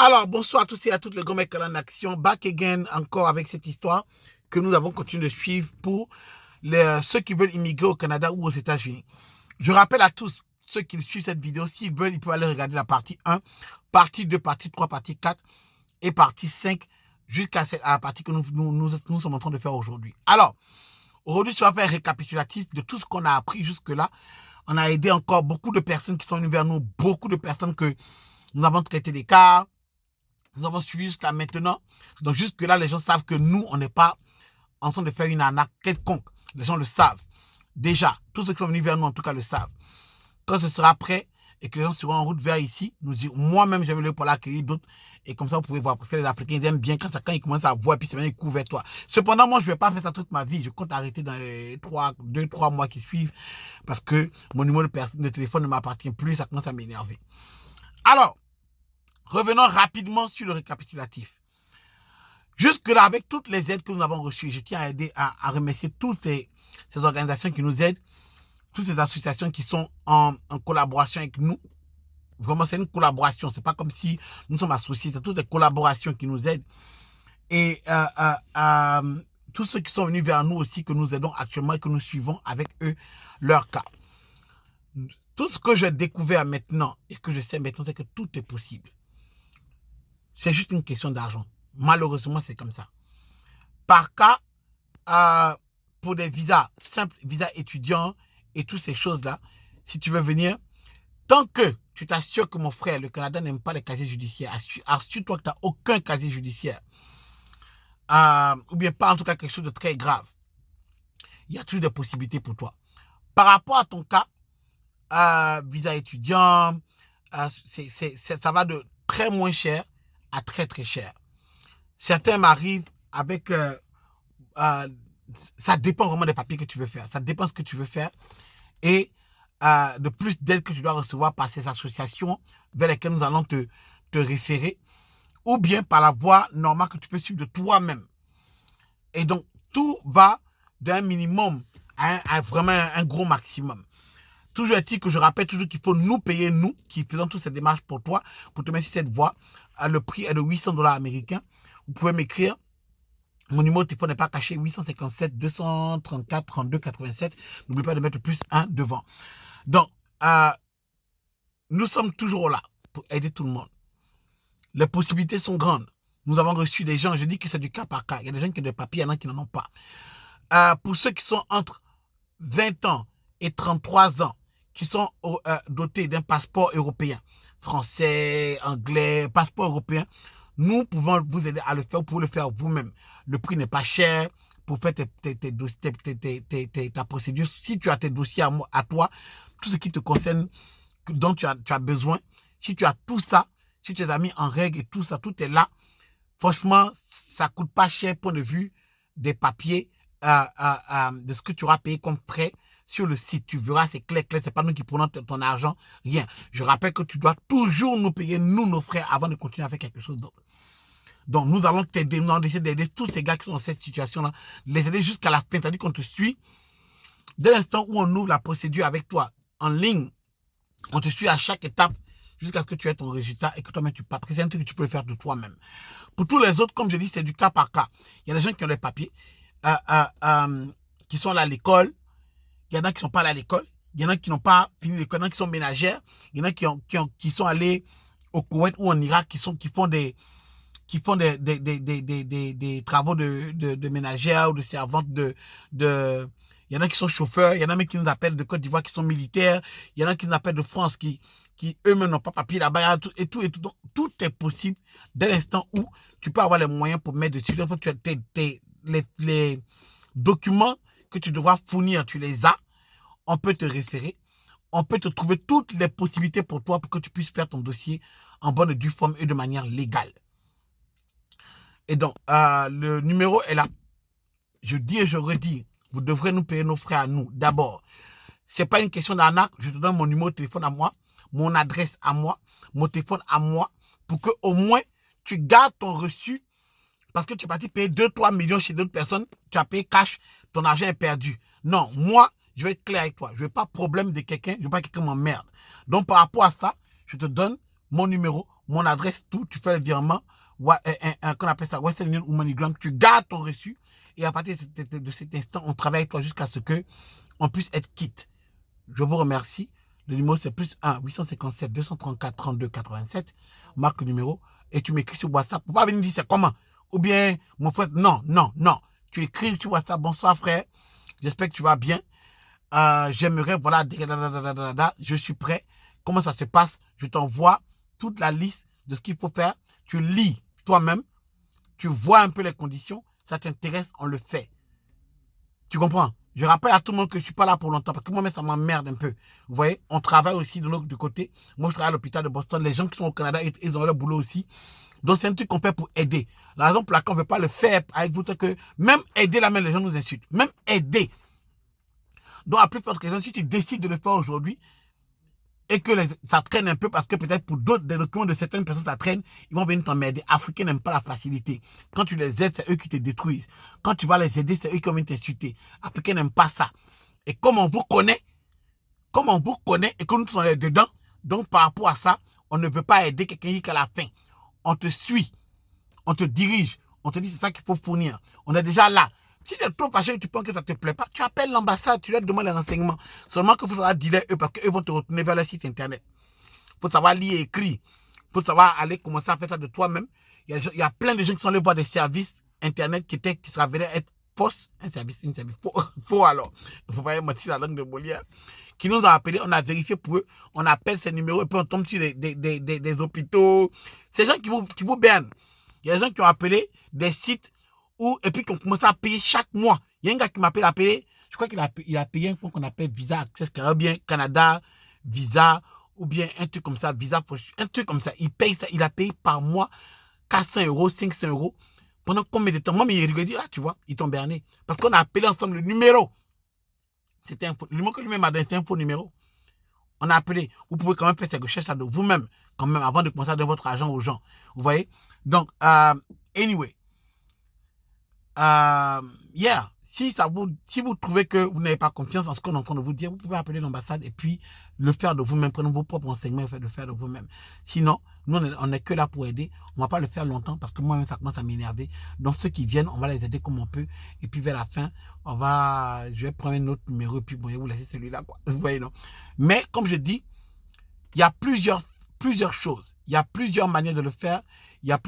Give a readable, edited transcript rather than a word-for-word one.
Alors, bonsoir à tous et à toutes, le grand mec en action, back again encore avec cette histoire que nous avons continué de suivre pour ceux qui veulent immigrer au Canada ou aux États-Unis. Je rappelle à tous ceux qui suivent cette vidéo, s'ils veulent, ils peuvent aller regarder la partie 1, partie 2, partie 3, partie 4 et partie 5 jusqu'à la partie que nous sommes en train de faire aujourd'hui. Alors, aujourd'hui, je vais faire un récapitulatif de tout ce qu'on a appris jusque-là. On a aidé encore beaucoup de personnes qui sont venues vers nous, beaucoup de personnes que nous avons traité des cas. Nous avons suivi jusqu'à maintenant. Donc jusque-là, les gens savent que nous, on n'est pas en train de faire une arnaque quelconque. Les gens le savent. Déjà, tous ceux qui sont venus vers nous, en tout cas, le savent. Quand ce sera prêt et que les gens seront en route vers ici, nous disons, moi-même, j'avais le pour l'accueillir d'autres. Et comme ça, vous pouvez voir. Parce que les Africains, ils aiment bien quand ils commencent à voir, et puis c'est bien, ils courent vers toi. Cependant, moi, je ne vais pas faire ça toute ma vie. Je compte arrêter dans les 2-3 mois qui suivent. Parce que mon numéro de téléphone ne m'appartient plus. Ça commence à m'énerver. Alors, revenons rapidement sur le récapitulatif. Jusque-là, avec toutes les aides que nous avons reçues, je tiens à remercier toutes ces organisations qui nous aident, toutes ces associations qui sont en collaboration avec nous. Vraiment, c'est une collaboration. C'est pas comme si nous sommes associés. C'est toutes des collaborations qui nous aident. Et tous ceux qui sont venus vers nous aussi, que nous aidons actuellement et que nous suivons avec eux leur cas. Tout ce que j'ai découvert maintenant et que je sais maintenant, c'est que tout est possible. C'est juste une question d'argent. Malheureusement, c'est comme ça. Par cas, pour des visas simples, visas étudiants et toutes ces choses-là, si tu veux venir, tant que tu t'assures que mon frère, le Canada n'aime pas les casiers judiciaires, assure-toi que tu n'as aucun casier judiciaire, ou bien pas en tout cas quelque chose de très grave, il y a toujours des possibilités pour toi. Par rapport à ton cas, visa étudiant, ça va de très moins cher à très très cher. Certains m'arrivent avec... ça dépend vraiment des papiers que tu veux faire. Ça dépend de ce que tu veux faire. Et de plus d'aide que tu dois recevoir par ces associations vers lesquelles nous allons te référer. Ou bien par la voie normale que tu peux suivre de toi-même. Et donc, tout va d'un minimum à vraiment un gros maximum. Toujours est-il que je rappelle toujours qu'il faut nous payer, nous, qui faisons toutes ces démarches pour toi, pour te mettre sur cette voie. Le prix est de 800 $ américains. Vous pouvez m'écrire. Mon numéro de téléphone n'est pas caché, 857 234 32 87. N'oubliez pas de mettre plus 1 devant. Donc, nous sommes toujours là pour aider tout le monde. Les possibilités sont grandes. Nous avons reçu des gens, je dis que c'est du cas par cas. Il y a des gens qui ont des papiers, il y en a qui n'en ont pas. Pour ceux qui sont entre 20 ans et 33 ans, qui sont dotés d'un passeport européen, français, anglais, passeport européen, nous pouvons vous aider à le faire, vous pouvez le faire vous-même. Le prix n'est pas cher pour faire ta procédure. Si tu as tes dossiers à toi, tout ce qui te concerne, dont tu as besoin, si tu as tout ça, si tu les as mis en règle et tout ça, tout est là, franchement, ça ne coûte pas cher point de vue des papiers, de ce que tu auras payé comme frais sur le site. Tu verras, c'est clair, c'est pas nous qui prenons ton argent, rien. Je rappelle que tu dois toujours nous payer, nous, nos frais, avant de continuer à faire quelque chose d'autre. Donc, nous allons t'aider, nous allons essayer d'aider tous ces gars qui sont dans cette situation-là, les aider jusqu'à la fin, c'est-à-dire qu'on te suit. Dès l'instant où on ouvre la procédure avec toi, en ligne, on te suit à chaque étape, jusqu'à ce que tu aies ton résultat et que toi-même tu partes. C'est un truc que tu peux faire de toi-même. Pour tous les autres, comme je dis, c'est du cas par cas. Il y a des gens qui ont les papiers, qui sont allés à l'école. Il y en a qui ne sont pas allés à l'école. Il y en a qui n'ont pas fini l'école. Il y en a qui sont ménagères. Il y en a qui sont allés au Koweït ou en Irak, qui font des travaux de ménagère ou de servante il y en a qui sont chauffeurs, il y en a même qui nous appellent de Côte d'Ivoire qui sont militaires, il y en a qui nous appellent de France qui eux-mêmes n'ont pas papier là-bas, et tout. Donc, tout est possible dès l'instant où tu peux avoir les moyens pour mettre dessus. Donc, tu as les documents que tu devras fournir, tu les as. On peut te référer. On peut te trouver toutes les possibilités pour toi pour que tu puisses faire ton dossier en bonne et due forme et de manière légale. Et donc, le numéro est là. Je dis et je redis, vous devrez nous payer nos frais à nous. D'abord, ce n'est pas une question d'arnaque. Je te donne mon numéro de téléphone à moi, mon adresse à moi, mon téléphone à moi, pour que au moins tu gardes ton reçu. Parce que tu es parti payer 2-3 millions chez d'autres personnes, tu as payé cash, ton argent est perdu. Non, moi, je vais être clair avec toi. Je ne veux pas de problème de quelqu'un, je ne veux pas que quelqu'un m'emmerde. Donc, par rapport à ça, je te donne mon numéro, mon adresse, tout, tu fais le virement, qu'on appelle ça Western Union ou MoneyGram, tu gardes ton reçu, et à partir de cet instant, on travaille avec toi jusqu'à ce que on puisse être quitte. Je vous remercie. Le numéro, c'est plus 1 857 234 32 87. Marque le numéro et tu m'écris sur WhatsApp. Pour pas venir dire c'est comment. Ou bien, mon frère, non. Tu écris sur WhatsApp, bonsoir frère. J'espère que tu vas bien. J'aimerais, voilà, je suis prêt. Comment ça se passe? Je t'envoie toute la liste de ce qu'il faut faire. Tu lis toi-même. Tu vois un peu les conditions. Ça t'intéresse, on le fait. Tu comprends? Je rappelle à tout le monde que je ne suis pas là pour longtemps parce que moi-même, ça m'emmerde un peu. Vous voyez, on travaille aussi de l'autre côté. Moi, je travaille à l'hôpital de Boston. Les gens qui sont au Canada, ils ont leur boulot aussi. Donc, c'est un truc qu'on fait pour aider. La raison pour laquelle on ne veut pas le faire avec vous, c'est que même aider la main, les gens nous insultent. Même aider. Donc, à plus forte raison, si tu décides de le faire aujourd'hui et que ça traîne un peu parce que peut-être pour d'autres, des documents de certaines personnes, ça traîne, ils vont venir t'emmerder. Africains n'aiment pas la facilité. Quand tu les aides, c'est eux qui te détruisent. Quand tu vas les aider, c'est eux qui vont venir t'insulter. Africains n'aiment pas ça. Et comme on vous connaît et que nous sommes dedans, donc par rapport à ça, on ne peut pas aider quelqu'un jusqu'à la fin. On te suit, on te dirige, on te dit c'est ça qu'il faut fournir. On est déjà là. Si tu es trop fâché et tu penses que ça ne te plaît pas, tu appelles l'ambassade, tu leur demandes les renseignements. Seulement que faut savoir dire eux parce qu'eux vont te retourner vers le site internet. Il faut savoir lire et écrire. Il faut savoir aller commencer à faire ça de toi-même. Il y a plein de gens qui sont allés voir des services internet qui s'avéraient être fausses. Un service faux alors. Il ne faut pas y mentir la langue de Molière. Qui nous ont appelés, on a vérifié pour eux, on appelle ces numéros et puis on tombe sur des hôpitaux. Ces gens qui vous bernent. Il y a des gens qui ont appelé des sites et puis qui ont commencé à payer chaque mois. Il y a un gars qui m'appelle à payer, je crois qu'il a payé un compte qu'on appelle Visa Access, ou bien Canada, Visa, ou bien un truc comme ça, Visa, un truc comme ça. Il paye ça, il a payé par mois 400 €, 500 €. Pendant combien de temps? Moi, il dit, ah, tu vois, ils t'ont berné. Parce qu'on a appelé ensemble le numéro. C'était un faux. Le numéro que lui-même a donné, c'était un faux numéro. On a appelé. Vous pouvez quand même faire ces recherches de vous-même, quand même, avant de commencer à donner votre argent aux gens. Vous voyez? Donc, anyway. Yeah. Si vous trouvez que vous n'avez pas confiance en ce qu'on est en train de vous dire, vous pouvez appeler l'ambassade et puis le faire de vous-même. Prenez vos propres renseignements et le faire de vous-même. Sinon, nous, on n'est que là pour aider. On ne va pas le faire longtemps parce que moi-même, ça commence à m'énerver. Donc, ceux qui viennent, on va les aider comme on peut. Et puis, vers la fin, je vais prendre un autre numéro et puis bon, je vais vous laisser celui-là, quoi. Vous voyez, non? Mais, comme je dis, il y a plusieurs choses. Il y a plusieurs manières de le faire. Il y a